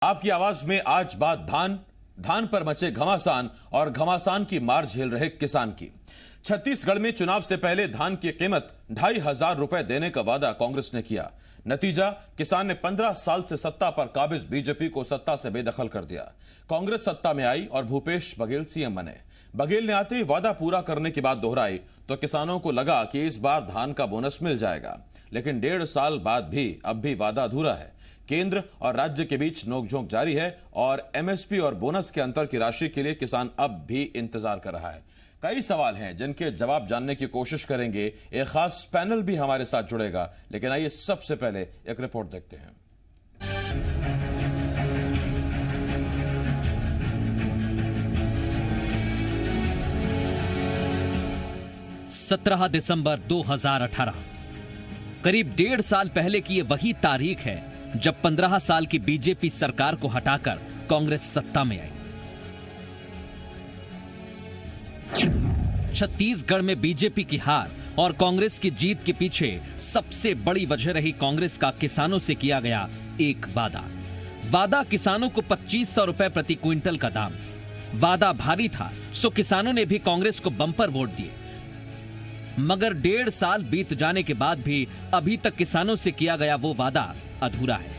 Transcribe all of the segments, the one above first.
आपकी आवाज में आज बात धान पर मचे घमासान और घमासान की मार झेल रहे किसान की। छत्तीसगढ़ में चुनाव से पहले धान की कीमत 2,500 रुपए देने का वादा कांग्रेस ने किया। नतीजा, किसान ने 15 साल से सत्ता पर काबिज बीजेपी को सत्ता से बेदखल कर दिया। कांग्रेस सत्ता में आई और भूपेश बघेल सीएम बने। बघेल ने आते ही वादा पूरा करने की बात दोहराई तो किसानों को लगा कि इस बार धान का बोनस मिल जाएगा, लेकिन 1.5 साल बाद भी अब भी वादा अधूरा है। केंद्र और राज्य के बीच नोकझोंक जारी है और एमएसपी और बोनस के अंतर की राशि के लिए किसान अब भी इंतजार कर रहा है। कई सवाल हैं जिनके जवाब जानने की कोशिश करेंगे। एक खास पैनल भी हमारे साथ जुड़ेगा, लेकिन आइए सबसे पहले एक रिपोर्ट देखते हैं। 17 दिसंबर 2018, करीब 1.5 साल पहले की ये वही तारीख है जब 15 साल की बीजेपी सरकार को हटाकर कांग्रेस सत्ता में आई। छत्तीसगढ़ में बीजेपी की हार और कांग्रेस की जीत के पीछे सबसे बड़ी वजह रही कांग्रेस का किसानों से किया गया एक वादा किसानों को 2500 रुपए प्रति क्विंटल का दाम। वादा भारी था, सो किसानों ने भी कांग्रेस को बंपर वोट दिए। मगर 1.5 साल बीत जाने के बाद भी अभी तक किसानों से किया गया वो वादा अधूरा है।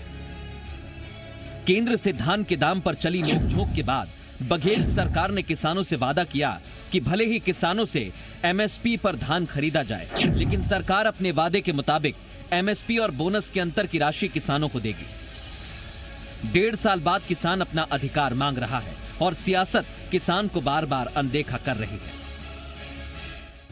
केंद्र से धान के दाम पर चली नोकझोंक के बाद बघेल सरकार ने किसानों से वादा किया कि भले ही किसानों से एमएसपी पर धान खरीदा जाए, लेकिन सरकार अपने वादे के मुताबिक एमएसपी और बोनस के अंतर की राशि किसानों को देगी। 1.5 साल बाद किसान अपना अधिकार मांग रहा है और सियासत किसान को बार बार अनदेखा कर रही है।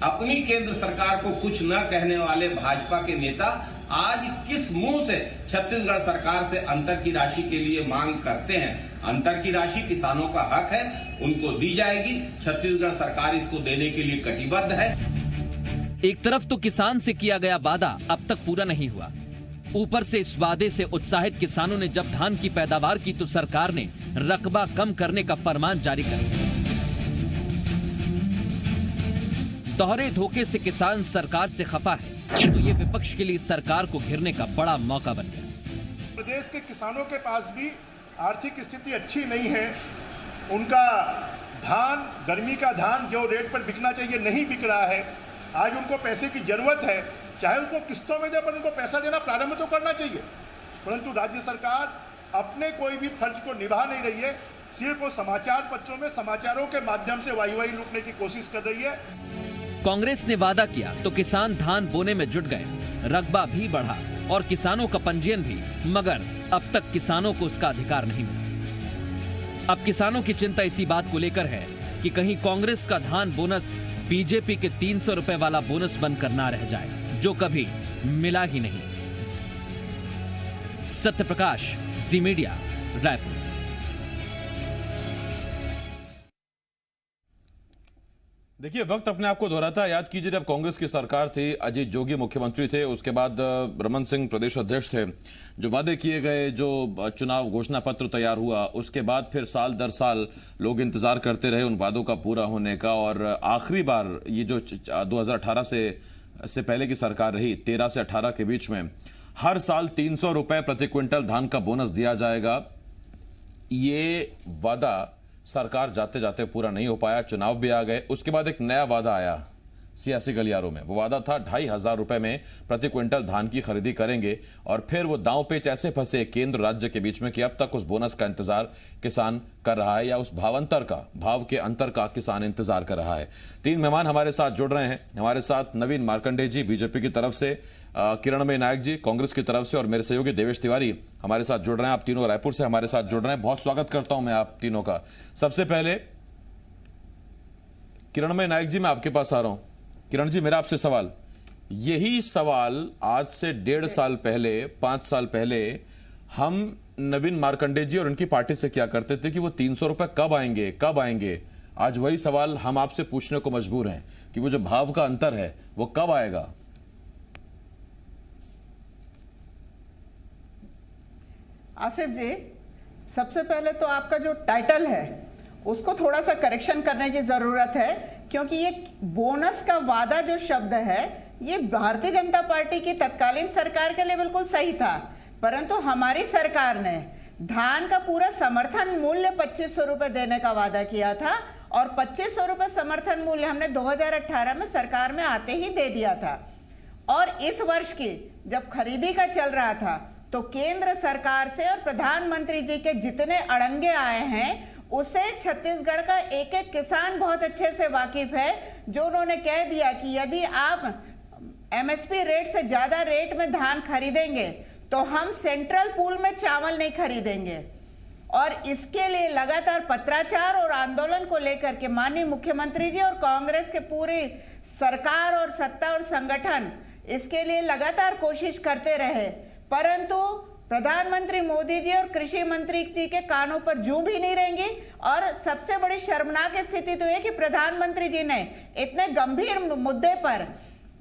अपनी केंद्र सरकार को कुछ न कहने वाले भाजपा के नेता आज किस मुंह से छत्तीसगढ़ सरकार से अंतर की राशि के लिए मांग करते हैं। अंतर की राशि किसानों का हक है, उनको दी जाएगी। छत्तीसगढ़ सरकार इसको देने के लिए कटिबद्ध है। एक तरफ तो किसान से किया गया वादा अब तक पूरा नहीं हुआ, ऊपर से इस वादे से उत्साहित किसानों ने जब धान की पैदावार की तो सरकार ने रकबा कम करने का फरमान जारी कर दिया। दोहरे धोखे से किसान सरकार से खफा है तो ये विपक्ष के लिए सरकार को घेरने का बड़ा मौका बन गया। प्रदेश के किसानों के पास भी आर्थिक स्थिति अच्छी नहीं है। उनका धान, गर्मी का धान जो रेट पर बिकना चाहिए नहीं बिक रहा है। आज उनको पैसे की जरूरत है, चाहे उनको किस्तों में दे पर उनको पैसा देना प्रारंभ तो करना चाहिए, परंतु राज्य सरकार अपने कोई भी फर्ज को निभा नहीं रही है। सिर्फ वो समाचार पत्रों में समाचारों के माध्यम से वाई लूटने की कोशिश कर रही है। कांग्रेस ने वादा किया तो किसान धान बोने में जुट गए, रकबा भी बढ़ा और किसानों का पंजीयन भी, मगर अब तक किसानों को उसका अधिकार नहीं मिला। अब किसानों की चिंता इसी बात को लेकर है कि कहीं कांग्रेस का धान बोनस बीजेपी के 300 रुपए वाला बोनस बनकर ना रह जाए, जो कभी मिला ही नहीं। सत्यप्रकाश, जी मीडिया, रायपुर। देखिए, वक्त अपने आप को दोहराता है। याद कीजिए, जब कांग्रेस की सरकार थी, अजीत जोगी मुख्यमंत्री थे, उसके बाद रमन सिंह प्रदेश अध्यक्ष थे। जो वादे किए गए, जो चुनाव घोषणा पत्र तैयार हुआ, उसके बाद फिर साल दर साल लोग इंतजार करते रहे उन वादों का पूरा होने का। और आखिरी बार ये जो 2018 से पहले की सरकार रही, 13 से 18 के बीच में हर साल 300 रुपए प्रति क्विंटल धान का बोनस दिया जाएगा, ये वादा सरकार जाते जाते पूरा नहीं हो पाया। चुनाव भी आ गए, उसके बाद एक नया वादा आया सियासी गलियारों में। वो वादा था 2,500 रुपए में प्रति क्विंटल धान की खरीदी करेंगे। और फिर वो दांव पेच ऐसे फंसे केंद्र राज्य के बीच में कि अब तक उस बोनस का इंतजार किसान कर रहा है, या उस भाव के अंतर का किसान इंतजार कर रहा है। 3 मेहमान हमारे साथ जुड़ रहे हैं। हमारे साथ नवीन मार्कंडे जी बीजेपी की तरफ से, किरणमयी नायक जी कांग्रेस की तरफ से, और मेरे सहयोगी देवेश तिवारी हमारे साथ जुड़ रहे हैं। आप तीनों रायपुर से हमारे साथ जुड़ रहे हैं। बहुत स्वागत करता हूं मैं आप तीनों का। सबसे पहले किरणमयी नायक जी, मैं आपके पास आ रहा हूं। किरण जी, मेरा आपसे सवाल, यही सवाल आज से 1.5 साल पहले, 5 साल पहले हम नवीन मार्कंडे जी और उनकी पार्टी से क्या करते थे कि वो 300 रुपए कब आएंगे। आज वही सवाल हम आपसे पूछने को मजबूर हैं कि वो जो भाव का अंतर है वो कब आएगा। आसिफ जी, सबसे पहले तो आपका जो टाइटल है उसको थोड़ा सा करेक्शन करने की जरूरत है, क्योंकि ये बोनस का वादा जो शब्द है ये भारतीय जनता पार्टी की तत्कालीन सरकार के लिए बिल्कुल सही था, परंतु हमारी सरकार ने धान का पूरा समर्थन मूल्य 2500 रुपए देने का वादा किया था और 2500 रुपए समर्थन मूल्य हमने 2018 में सरकार में आते ही दे दिया था। और इस वर्ष की जब खरीदी का चल रहा था तो केंद्र सरकार से और प्रधानमंत्री जी के जितने अड़ंगे आए हैं उससे छत्तीसगढ़ का एक एक किसान बहुत अच्छे से वाकिफ है, जो उन्होंने कह दिया कि यदि आप एमएसपी रेट से ज्यादा रेट में धान खरीदेंगे तो हम सेंट्रल पूल में चावल नहीं खरीदेंगे। और इसके लिए लगातार पत्राचार और आंदोलन को लेकर के माननीय मुख्यमंत्री जी और कांग्रेस के पूरी सरकार और सत्ता और संगठन इसके लिए लगातार कोशिश करते रहे, परंतु प्रधानमंत्री मोदी जी और कृषि मंत्री जी के कानों पर जूं भी नहीं रहेंगी। और सबसे बड़ी शर्मनाक स्थिति तो है कि प्रधानमंत्री जी ने इतने गंभीर मुद्दे पर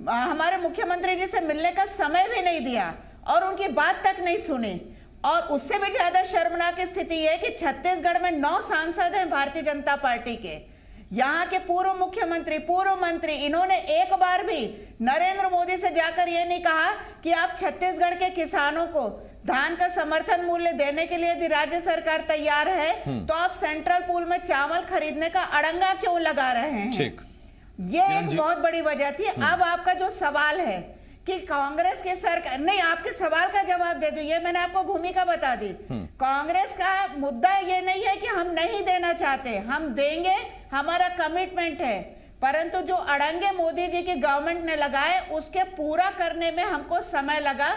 हमारे मुख्यमंत्री जी से मिलने का समय भी नहीं दिया और उनकी बात तक नहीं सुनी। और उससे भी ज्यादा शर्मनाक स्थिति है कि छत्तीसगढ़ में 9 सांसद हैं भारतीय जनता पार्टी के, यहाँ के पूर्व मुख्यमंत्री, पूर्व मंत्री, इन्होंने एक बार भी नरेंद्र मोदी से जाकर ये नहीं कहा कि आप छत्तीसगढ़ के किसानों को धान का समर्थन मूल्य देने के लिए यदि राज्य सरकार तैयार है तो आप सेंट्रल पूल में चावल खरीदने का अड़ंगा क्यों लगा रहे हैं। ये एक बहुत बड़ी वजह थी। अब आपका जो सवाल है कि कांग्रेस की सरकार, नहीं, आपके सवाल का जवाब दे दूं, ये मैंने आपको भूमिका बता दी। कांग्रेस का मुद्दा ये नहीं है कि हम नहीं देना चाहते, हम देंगे, हमारा कमिटमेंट है, परंतु जो अड़ंगे मोदी जी की गवर्नमेंट ने लगाए उसके पूरा करने में हमको समय लगा।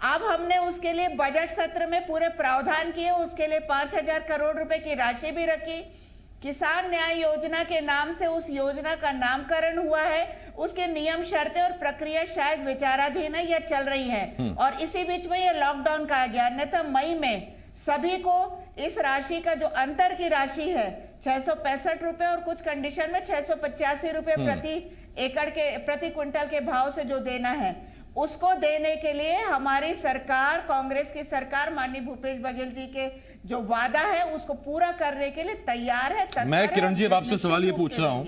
अब हमने उसके लिए बजट सत्र में पूरे प्रावधान किए, उसके लिए 5000 करोड़ रुपए की राशि भी रखी। किसान न्याय योजना के नाम से उस योजना का नामकरण हुआ है, उसके नियम, शर्तें और प्रक्रिया शायद विचाराधीन है या चल रही है। और इसी बीच में ये लॉकडाउन कहा गया, अन्यथा मई में सभी को इस राशि का जो अंतर की राशि है 665 रुपए और कुछ कंडीशन में 685 रुपए प्रति एकड़ के, प्रति क्विंटल के भाव से जो देना है, उसको देने के लिए हमारी सरकार, कांग्रेस की सरकार, माननीय भूपेश बघेल जी के जो वादा है उसको पूरा करने के लिए तैयार है। मैं किरण जी अब आपसे सवाल ये पूछ रहा हूं,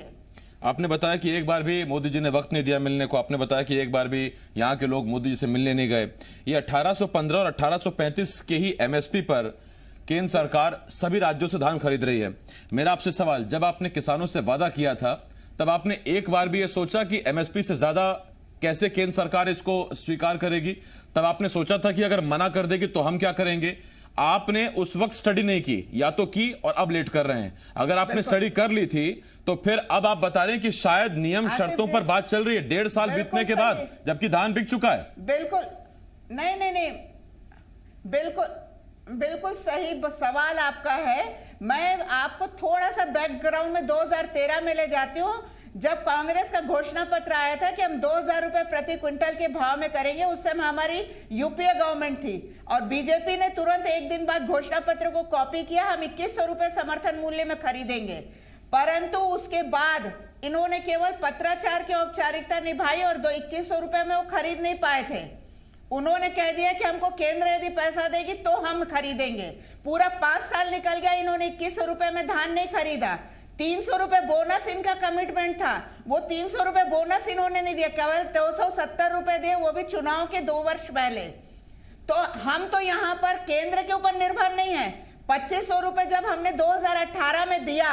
आपने बताया कि एक बार भी मोदी जी ने वक्त नहीं दिया मिलने को, आपने बताया कि एक बार भी यहां के लोग मोदी जी से मिलने नहीं गए। ये 1815 और 1835 के ही एमएसपी पर केंद्र सरकार सभी राज्यों से धान खरीद रही है। मेरा आपसे सवाल, जब आपने किसानों से वादा किया था तब आपने एक बार भी यह सोचा कि एमएसपी से ज्यादा कैसे केंद्र सरकार इसको स्वीकार करेगी? तब आपने सोचा था कि अगर मना कर देगी तो हम क्या करेंगे? आपने उस वक्त स्टडी नहीं की, या तो की और अब लेट कर रहे हैं। अगर आपने स्टडी कर ली थी तो फिर अब आप बता रहे हैं कि शायद नियम शर्तों पर बात चल रही है 1.5 साल बीतने के बाद, जबकि धान बिक चुका है। बिल्कुल नहीं, बिल्कुल सही सवाल आपका है। मैं आपको थोड़ा सा बैकग्राउंड में 2013 में ले जाती हूँ, जब कांग्रेस का घोषणा पत्र आया था कि हम 2000 रुपए प्रति क्विंटल के भाव में करेंगे। उस समय हमारी यूपीए गवर्नमेंट थी और बीजेपी ने तुरंत एक दिन बाद घोषणा पत्र को कॉपी किया, हम 2100 रुपए समर्थन मूल्य में खरीदेंगे। परंतु उसके बाद इन्होंने केवल पत्राचार की औपचारिकता निभाई और 2100 रुपए में वो खरीद नहीं पाए थे। उन्होंने कह दिया कि हमको केंद्र यदि पैसा देगी तो हम खरीदेंगे। पूरा 5 साल निकल गया, इन्होंने 2100 रुपए में धान नहीं खरीदा। 300 रुपए बोनस इनका कमिटमेंट था, वो 300 रुपए बोनस इन्होंने नहीं दिया, केवल 270 रुपए दिए, वो भी चुनाव के 2 वर्ष पहले। तो हम तो यहाँ पर केंद्र के ऊपर निर्भर नहीं है। 2500 रुपए जब हमने 2018 में दिया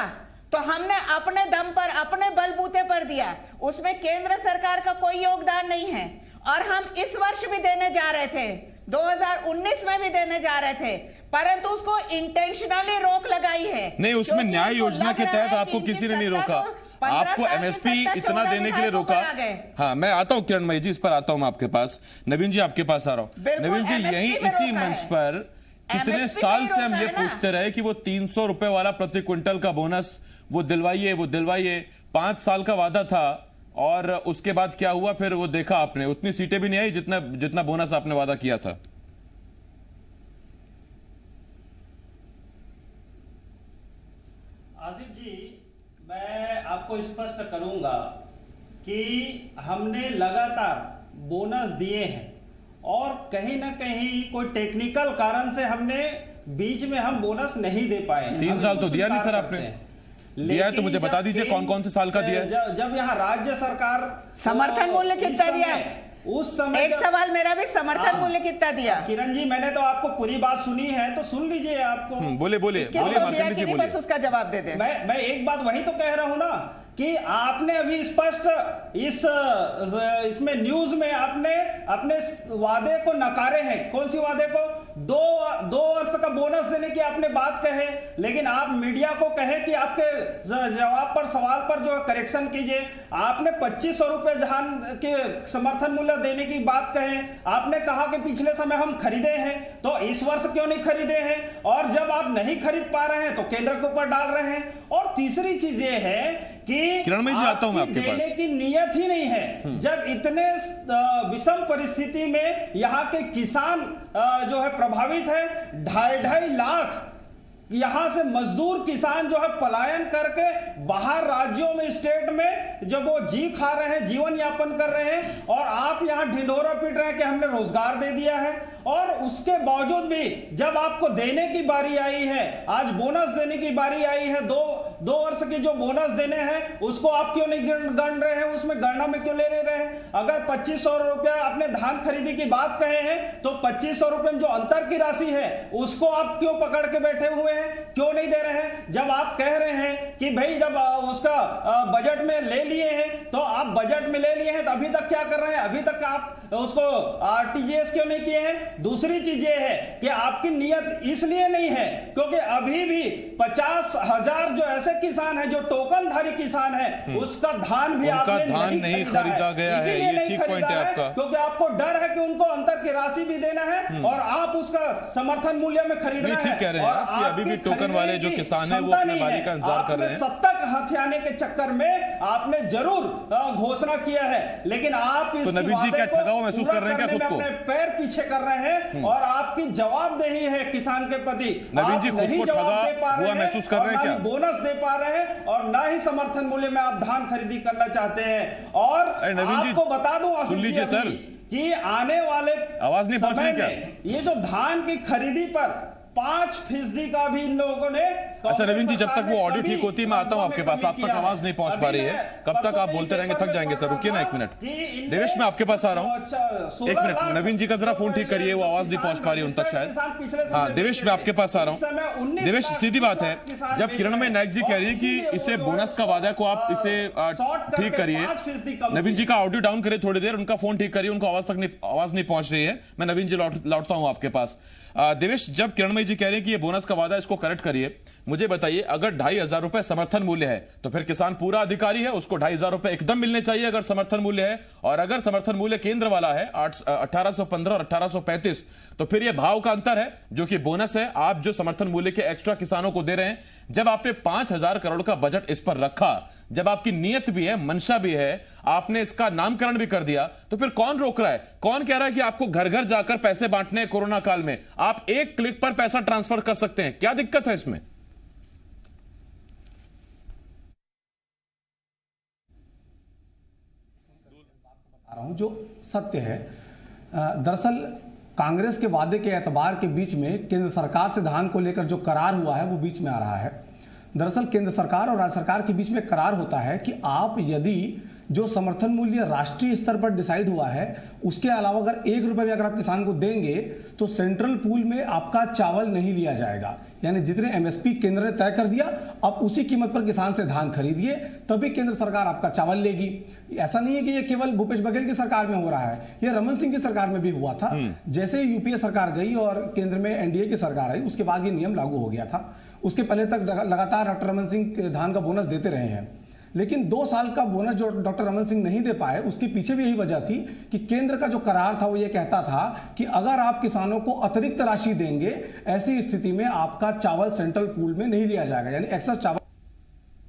तो हमने अपने दम पर, अपने बलबूते पर दिया, उसमें केंद्र सरकार का कोई योगदान नहीं है। और हम इस वर्ष भी देने जा रहे थे, 2019 में भी देने जा रहे थे, परंतु उसको इंटेंशनली रोक लगाई है। नहीं, उसमें न्याय योजना के तहत आपको किसी ने नहीं रोका, आपको एमएसपी इतना देने के लिए रोका। हाँ, मैं आता हूं किरण मई जी, इस पर आता हूं मैं आपके पास। नवीन जी आपके पास आ रहा हूं। नवीन जी, यही इसी मंच पर कितने साल से हम ये पूछते रहे कि वो 300 रुपए वाला प्रति क्विंटल का बोनस वो दिलवाइए, वो दिलवाइए। 5 साल का वादा था और उसके बाद क्या हुआ? फिर वो देखा आपने, उतनी सीटें भी नहीं आई जितना बोनस आपने वादा किया था। आसिफ जी, मैं आपको स्पष्ट करूंगा कि हमने लगातार बोनस दिए हैं और कहीं ना कहीं कोई टेक्निकल कारण से हमने बीच में हम बोनस नहीं दे पाए। 3 साल तो दिया नहीं सर आपने, दिया है तो मुझे बता दीजिए कौन कौन से साल का दिया है। जब यहाँ राज्य सरकार समर्थन मूल्य कितना दिया है? उस समय एक सवाल मेरा भी, समर्थन मूल्य कितना दिया? किरण जी, मैंने तो आपको पूरी बात सुनी है, तो सुन लीजिए आपको। बोले मार्कंडे जी बोलिए। बस उसका जवाब दे दे। मैं एक बात वही तो कह रहा हूं ना कि आपने अभी स्पष्ट इसमें न्यूज में आपने अपने वादे को नकारे हैं। कौन सी वादे को? दो वर्ष का बोनस देने की आपने बात कहे, लेकिन आप मीडिया को कहे कि आपके जवाब पर, सवाल पर जो करेक्शन कीजिए। आपने 2500 रुपए धान के समर्थन मूल्य देने की बात कहे। आपने कहा कि पिछले समय हम खरीदे हैं, तो इस वर्ष क्यों नहीं खरीदे हैं? और जब आप नहीं खरीद पा रहे हैं तो केंद्र के ऊपर डाल रहे हैं। और तीसरी चीज ये है कि किरणमयी जी, आता हूं मैं आपके देने पास। की नियत ही नहीं है। जब इतने विषम परिस्थिति में यहाँ के किसान जो है प्रभावित है, 2.5 लाख यहां से मजदूर किसान जो है पलायन करके बाहर राज्यों में, स्टेट में जब वो जी खा रहे हैं, जीवन यापन कर रहे हैं, और आप यहां ढिंढोरा पीट रहे हैं कि हमने रोजगार दे दिया है। और उसके बावजूद भी जब आपको देने की बारी आई है, आज बोनस देने की बारी आई है, दो वर्ष के जो बोनस देने हैं उसको आप क्यों नहीं गण रहे हैं? उसमें गणना में क्यों ले रहे हैं? अगर 2500 रुपया आपने धान खरीदी की बात कहे हैं, तो 2500 रुपए में जो अंतर की राशि है उसको आप क्यों पकड़ के बैठे हुए हैं? क्यों नहीं दे रहे हैं? जब आप कह रहे हैं कि भाई जब उसका बजट में ले लिए हैं, तो आप बजट में ले लिए हैं, तो अभी तक क्या कर रहे हैं? अभी तक आप उसको आरटीजीएस क्यों नहीं किए हैं? दूसरी चीज ये है कि आपकी नियत इसलिए नहीं है क्योंकि अभी भी 50,000 जो ऐसे किसान हैं जो टोकनधारी किसान हैं, उसका धान भी आपने नहीं खरीदा गया है। ये ठीक पॉइंट है आपका, क्योंकि आपको डर है कि उनको अंतर की राशि भी देना है और आप उसका समर्थन मूल्य में खरीदना है। ठीक कह रहे हैं आप कि अभी भी टोकन वाले जो किसान हैं वो अपने बारी का इंतजार कर रहे हैं। सत्ता हथियाने के चक्कर में आपने जरूर घोषणा किया है, लेकिन आप तो नवीन जी क्या ठगा हुआ महसूस कर रहे हैं क्या खुद को? अपने पैर पीछे कर रहे हैं और आपकी जवाबदेही है किसान के प्रति। नवीन जी खुद को ठगा हुआ महसूस कर रहे हैं क्या? बोनस दे पा रहे हैं और ना ही समर्थन मूल्य में आप धान खरीदी करना चाहते हैं। और आपको बता दूं, सुन लीजिए सर, कि आने वाले आवाज नहीं पहुंच रही क्या? ये जो धान की खरीदी पर 5% का भी इन लोगों ने। अच्छा नवीन जी, जब तक वो ऑडियो ठीक होती है मैं आता हूं आपके पास। आप तक आवाज नहीं पहुंच पा रही है, कब तक आप बोलते रहेंगे? थक जाएंगे सर, रुकिए ना एक मिनट। देवेश मैं आपके पास आ रहा हूं, एक मिनट। नवीन जी का जरा फोन ठीक करिए, वो आवाज नहीं पहुंच पा रही है उन तक शायद। हाँ देवेश मैं आपके पास आ रहा हूं। देवेश सीधी बात है, जब किरणमयी नायक जी कह रही है कि इसे बोनस का वादा को आप इसे ठीक करिए, नवीन जी का ऑडियो डाउन करिए थोड़ी देर, उनका फोन ठीक करिए, उनको आवाज नहीं पहुंच रही है। मैं नवीन जी लौटता हूं आपके पास। देवेश, जब किरणमयी जी कह रहे हैं कि ये बोनस का वादा, इसको करेक्ट करिए। मुझे बताइए, अगर 2,500 रुपए समर्थन मूल्य है तो फिर किसान पूरा अधिकारी है, उसको 2,500 रुपए एकदम मिलने चाहिए अगर समर्थन मूल्य है। और अगर समर्थन मूल्य केंद्र वाला है 1815 और 1835, तो फिर ये भाव का अंतर है जो कि बोनस है, आप जो समर्थन मूल्य के एक्स्ट्रा किसानों को दे रहे हैं। जब आपने 5,000 करोड़ का बजट इस पर रखा, जब आपकी नियत भी है, मंशा भी है, आपने इसका नामकरण भी कर दिया, तो फिर कौन रोक रहा है? कौन कह रहा है कि आपको घर घर जाकर पैसे बांटने हैं? कोरोना काल में आप एक क्लिक पर पैसा ट्रांसफर कर सकते हैं, क्या दिक्कत है इसमें? जो सत्य है, दरअसल कांग्रेस के वादे के एतबार के बीच में केंद्र सरकार से धान को लेकर जो करार हुआ है वो बीच में आ रहा है। दरअसल केंद्र सरकार और राज्य सरकार के बीच में करार होता है कि आप यदि जो समर्थन मूल्य राष्ट्रीय स्तर पर डिसाइड हुआ है उसके अलावा अगर 1 रुपए भी अगर आप किसान को देंगे तो सेंट्रल पूल में आपका चावल नहीं लिया जाएगा। यानी जितने एमएसपी केंद्र ने तय कर दिया, अब उसी कीमत पर किसान से धान खरीदिए, तभी केंद्र सरकार आपका चावल लेगी। ऐसा नहीं है कि ये केवल भूपेश बघेल की सरकार में हो रहा है, ये रमन सिंह की सरकार में भी हुआ था। जैसे यूपीए सरकार गई और केंद्र में एनडीए की सरकार आई, उसके बाद ये नियम लागू हो गया था। उसके पहले तक लगातार डॉक्टर रमन सिंह धान का बोनस देते रहे हैं, लेकिन 2 साल का बोनस जो डॉक्टर रमन सिंह नहीं दे पाए, उसके पीछे भी यही वजह थी कि केंद्र का जो करार था वो ये कहता था कि अगर आप किसानों को अतिरिक्त राशि देंगे, ऐसी स्थिति में आपका चावल सेंट्रल पूल में नहीं लिया जाएगा, यानी एक्सेस चावल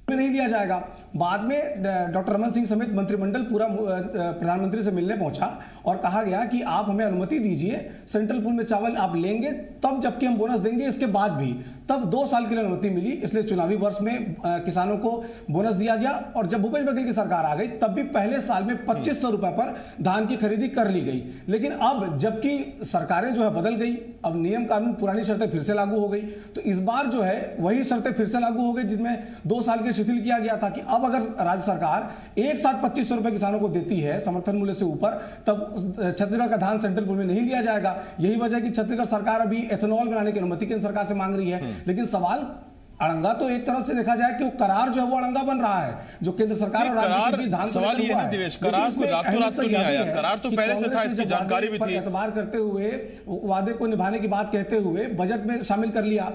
में नहीं लिया जाएगा। बाद में डॉक्टर रमन सिंह समेत मंत्रिमंडल पूरा प्रधानमंत्री से मिलने पहुंचा और कहा गया कि आप हमें अनुमति दीजिए, सेंट्रल पूल में चावल आप लेंगे तब जबकि हम बोनस देंगे, इसके बाद भी। तब 2 साल के लिए अनुमति मिली, इसलिए चुनावी वर्ष में किसानों को बोनस दिया गया। और जब भूपेश बघेल की सरकार आ गई तब भी पहले साल में 2,500 रुपए पर धान की खरीदी कर ली गई। लेकिन अब जबकि सरकारें जो है बदल गई, अब नियम कानून पुरानी शर्तें फिर से लागू हो गई, तो इस बार जो है वही शर्तें फिर से लागू हो गई जिसमें 2 साल के शिथिल किया गया था कि अब अगर राज्य सरकार एक साथ 2,500 रुपए किसानों को देती है समर्थन मूल्य से ऊपर, तब छत्तीसगढ़ का धान सेंट्रल पूल में नहीं लिया जाएगा। यही वजह है कि छत्तीसगढ़ सरकार अभी एथेनॉल बनाने की अनुमति केंद्र सरकार से मांग रही है। लेकिन सवाल अड़ंगा तो एक तरफ से देखा जाए कि वो करार जो है वो अड़ंगा बन रहा है, जो केंद्र सरकार और राज्य के बीच धान सवाल ये नहीं दिवेश, करार को रातों रात तो नहीं आया, करार तो पहले से था, इसकी जानकारी भी थी। एतबार करते हुए वादे को निभाने की बात कहते हुए बजट में शामिल कर लिया।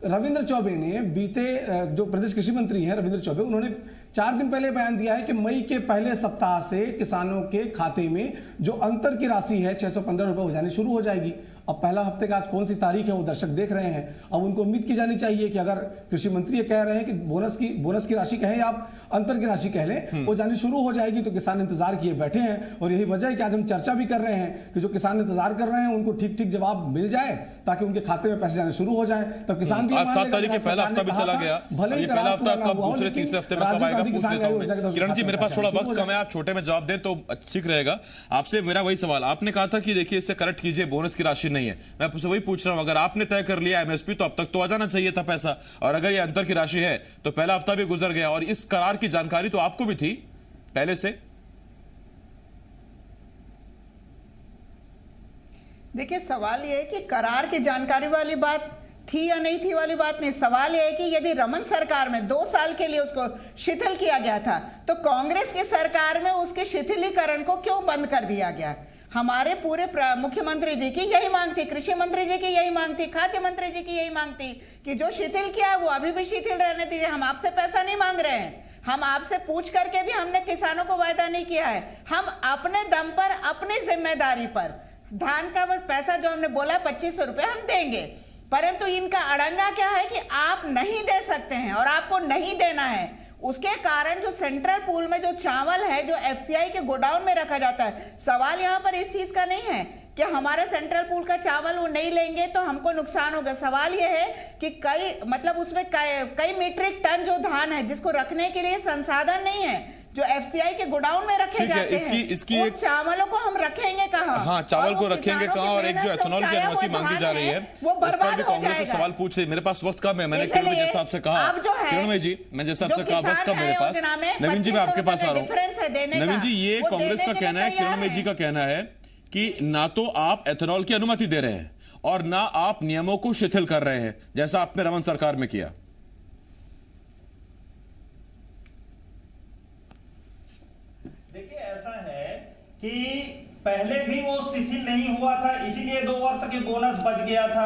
रविंद्र चौबे ने बीते जो प्रदेश कृषि मंत्री हैं रविंद्र चौबे, उन्होंने 4 दिन पहले बयान दिया है कि मई के पहले सप्ताह से किसानों के खाते में जो अंतर की राशि है 615 रुपए हो जानी शुरू हो जाएगी। अब पहला हफ्ते का आज कौन सी तारीख है वो दर्शक देख रहे हैं। अब उनको उम्मीद की जानी चाहिए कि अगर कृषि मंत्री ये कह रहे हैं कि बोनस की राशि कहें या आप अंतर की राशि कह लें, वो जानी शुरू हो जाएगी। तो किसान इंतजार किए बैठे हैं और यही वजह है कि आज हम चर्चा भी कर रहे हैं कि जो किसान इंतजार कर रहे हैं उनको ठीक ठीक जवाब मिल जाए ताकि उनके खाते में पैसे जाने शुरू हो जाए। तब किसान भी 7 तारीख के पहला हफ्ता भी चला गया, ये पहला हफ्ता कब दूसरे तीसरे हफ्ते में कब आएगा पूछ लेता हूं मैं। किरण जी, मेरे पास थोड़ा वक्त कम है, आप छोटे में जवाब दें तो ठीक रहेगा। आपसे मेरा वही सवाल, आपने कहा था कि देखिए इससे करेक्ट कीजिए, बोनस की राशि नहीं है। मैं आपसे वही पूछ रहा हूं, अगर आपने तय कर लिया एमएसपी तो अब तक तो आ जाना चाहिए था पैसा, और अगर ये अंतर की राशि है तो पहला हफ्ता भी गुजर गया और इस करार की जानकारी तो आपको भी थी पहले से। देखिए, सवाल यह है कि करार की जानकारी वाली बात थी या नहीं थी वाली बात नहीं। सवाल यह है कि यदि रमन सरकार में 2 साल के लिए उसको शिथिल किया गया था तो कांग्रेस की सरकार में उसके शिथिलीकरण को क्यों बंद कर दिया गया। हमारे पूरे मुख्यमंत्री जी की यही मांग थी, कृषि मंत्री जी की यही मांग थी, खाद्य मंत्री जी की यही मांग थी कि जो शिथिल किया है वो अभी भी शिथिल रहने दीजिए। हम आपसे पैसा नहीं मांग रहे हैं, हम आपसे पूछ करके भी हमने किसानों को वायदा नहीं किया है। हम अपने दम पर, अपनी जिम्मेदारी पर धान का बस पैसा जो हमने बोला 2500 रुपए हम देंगे, परंतु इनका अड़ंगा क्या है कि आप नहीं दे सकते हैं और आपको नहीं देना है। उसके कारण जो सेंट्रल पूल में जो चावल है जो एफसीआई के गोडाउन में रखा जाता है, सवाल यहां पर इस चीज का नहीं है कि हमारे सेंट्रल पूल का चावल वो नहीं लेंगे तो हमको नुकसान होगा। सवाल ये है कि उसमें कई मीट्रिक टन जो धान है जिसको रखने के लिए संसाधन नहीं है, जो एफसीआई के गोडाउन में रखे जाते हैं, इसकी उन चावलों को हम रखेंगे कहाँ? हाँ, चावल को रखेंगे कहाँ? और एक जो एथेनॉल की अनुमति मांगी जा रही है वो बर्बाद हो कांग्रेस से सवाल पूछे। मेरे पास वक्त कम है, मैंने किरण जी आपसे कहा, किरण जी मैंने जैसे आपसे कहा वक्त कम मेरे पास। नवीन जी मैं आपके पास आ रहा हूँ। नवीन जी, ये कांग्रेस का कहना है, किरण जी का कहना है कि ना तो आप एथेनॉल की अनुमति दे रहे हैं और ना आप नियमों को शिथिल कर रहे हैं जैसा आपने रमन सरकार में किया। कि पहले भी वो शिथिल नहीं हुआ था, इसीलिए 2 वर्ष के बोनस बच गया था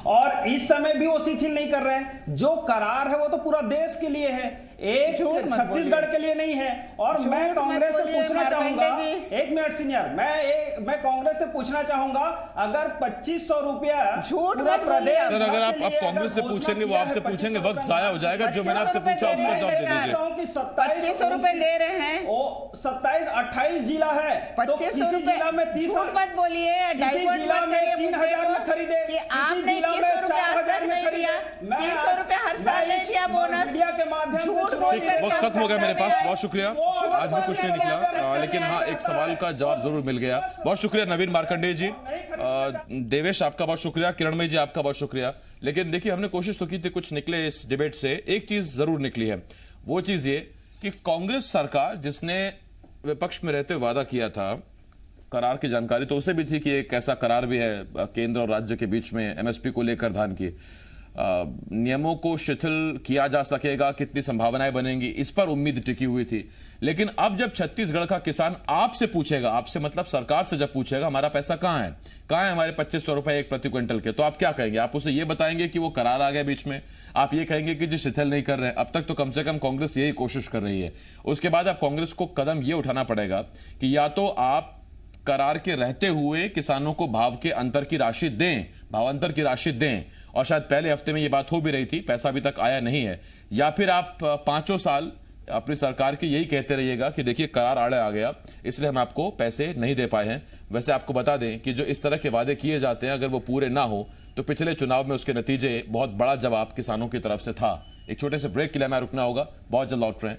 और इस समय भी वो शिथिल नहीं कर रहे हैं। जो करार है वो तो पूरा देश के लिए है, एक छत्तीसगढ़ के लिए नहीं है। और मैं कांग्रेस से पूछना चाहूंगा, 1 मिनट सीनियर, मैं कांग्रेस से पूछना चाहूंगा, अगर 2500 रुपया प्रदेश, सर अगर आप कांग्रेस से पूछेंगे वो आपसे पूछेंगे, वक्त जाया हो जाएगा। जो मैंने आपसे पूछा उसका जवाब दे दीजिए। 2500 रुपए दे रहे हैं, 27-28 जिला है, 2500 रुपए में 30 मत बोलिए, डाइवर्ट मत करिए 3000 में खरीदे कि आपने 300 रुपए आज तक नहीं दिया, 300 रुपए हर साल नहीं दिया बोनस। मीडिया के माध्यम से वक्त खत्म हो गया मेरे पास, बहुत शुक्रिया। आज भी कुछ नहीं निकला, लेकिन हाँ एक सवाल का जवाब जरूर मिल गया। बहुत शुक्रिया नवीन मार्कंडेय जी, देवेश आपका बहुत शुक्रिया, किरणमयी जी आपका बहुत शुक्रिया। लेकिन देखिए हमने कोशिश तो की थी, कुछ निकले इस डिबेट से। एक चीज जरूर निकली है, वो चीज ये कि कांग्रेस सरकार जिसने विपक्ष में रहते वादा किया था, करार की जानकारी तो उसे भी थी कि एक ऐसा करार भी है केंद्र और राज्य के बीच में एमएसपी को लेकर धान की, नियमों को शिथिल किया जा सकेगा, कितनी संभावनाएं बनेंगी, इस पर उम्मीद टिकी हुई थी। लेकिन अब जब छत्तीसगढ़ का किसान आपसे पूछेगा, आपसे मतलब सरकार से जब पूछेगा हमारा पैसा कहां है हमारे 2500 रुपए एक प्रति क्विंटल के, तो आप क्या कहेंगे? आप उसे ये बताएंगे कि वो करार आ गया बीच में, आप ये कहेंगे कि जी शिथिल नहीं कर रहे हैं। अब तक तो कम से कम कांग्रेस यही कोशिश कर रही है। उसके बाद अब कांग्रेस को कदम ये उठाना पड़ेगा कि या तो आप करार के रहते हुए किसानों को भावांतर की राशि दें, और शायद पहले हफ्ते में ये बात हो भी रही थी, पैसा अभी तक आया नहीं है, या फिर आप 5 साल अपनी सरकार की यही कहते रहिएगा कि देखिए करार आड़े आ गया इसलिए हम आपको पैसे नहीं दे पाए हैं। वैसे आपको बता दें कि जो इस तरह के वादे किए जाते हैं अगर वो पूरे ना हो तो पिछले चुनाव में उसके नतीजे बहुत बड़ा जवाब किसानों की तरफ से था। एक छोटे से ब्रेक के लिए हमें रुकना होगा, बहुत जल्द लौट रहे हैं।